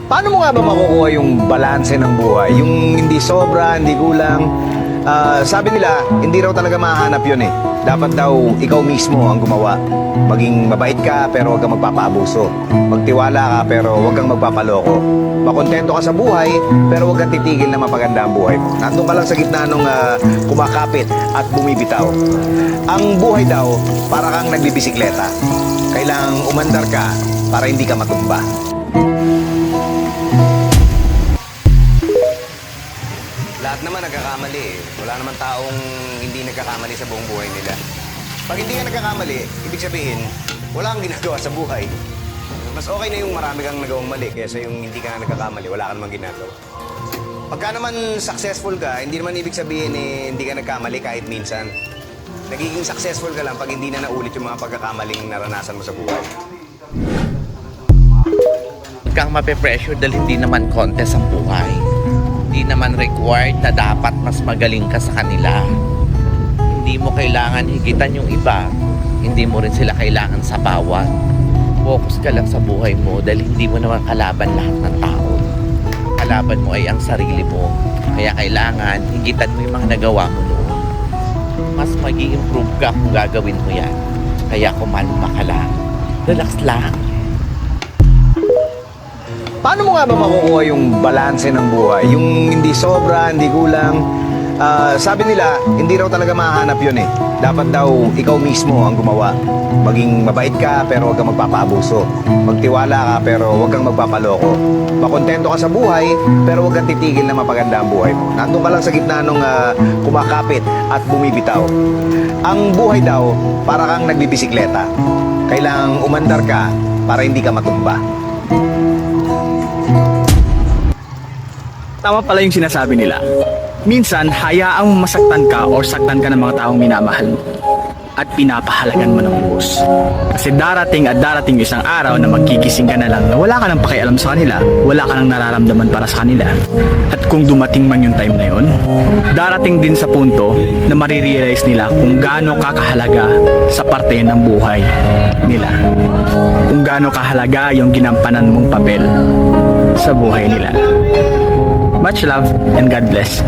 Paano mo nga ba makukuha yung balanse ng buhay? Yung hindi sobra, hindi kulang. Sabi nila, hindi raw talaga mahanap yun eh. Dapat daw ikaw mismo ang gumawa. Maging mabait ka pero huwag kang magpapaabuso. Magtiwala ka pero huwag kang magpapaloko. Makontento ka sa buhay pero huwag kang titigil na mapaganda ang buhay mo. Nandun ka lang sa gitna nung kumakapit at bumibitaw. Ang buhay daw, para kang nagbibisikleta. Kailangang umandar ka para hindi ka matumba. Lahat naman nagkakamali eh. Wala naman taong hindi nagkakamali sa buong buhay nila. Pag hindi ka nagkakamali, ibig sabihin, wala kang ginagawa sa buhay. Mas okay na yung marami kang nagawang mali kaysa yung hindi ka na nagkakamali, wala ka namang ginagawa. Pagka naman successful ka, hindi naman ibig sabihin eh, hindi ka nagkamali kahit minsan. Nagiging successful ka lang pag hindi na naulit yung mga pagkakamaling naranasan mo sa buhay. Huwag kang mape-pressure dahil hindi naman contest ang buhay. Hindi naman required na dapat mas magaling ka sa kanila. Hindi mo kailangan higitan yung iba. Hindi mo rin sila kailangan sabawan. Focus ka lang sa buhay mo dahil hindi mo naman kalaban lahat ng tao. Kalaban mo ay ang sarili mo. Kaya kailangan higitan mo yung mga nagawa mo noon. Mas mag-i-improve ka kung gagawin mo yan. Kaya kumalma ka lang. Relax lang. Paano mo nga ba makukuha yung balanse ng buhay? Yung hindi sobra, hindi kulang. Sabi nila, hindi raw talaga mahanap yun eh. Dapat daw ikaw mismo ang gumawa. Maging mabait ka pero huwag kang magpapaabuso. Magtiwala ka pero huwag kang magpapaloko. Makontento ka sa buhay pero huwag kang titigil na mapaganda ang buhay mo. Nandun ka lang sa gitna nung kumakapit at bumibitaw. Ang buhay daw, para kang nagbibisikleta. Kailangang umandar ka para hindi ka matumba. Tama pala yung sinasabi nila. Minsan, hayaang masaktan ka o saktan ka ng mga taong minamahal mo at pinapahalagan mo ng lubos. Kasi darating isang araw na magkikising ka na lang na wala ka nang pakialam sa kanila, wala ka nang nararamdaman para sa kanila. At kung dumating man yung time na yun, darating din sa punto na marirealize nila kung gaano kakahalaga sa parte ng buhay nila. Kung gaano kahalaga yung ginampanan mong papel sa buhay nila. Much love and God bless.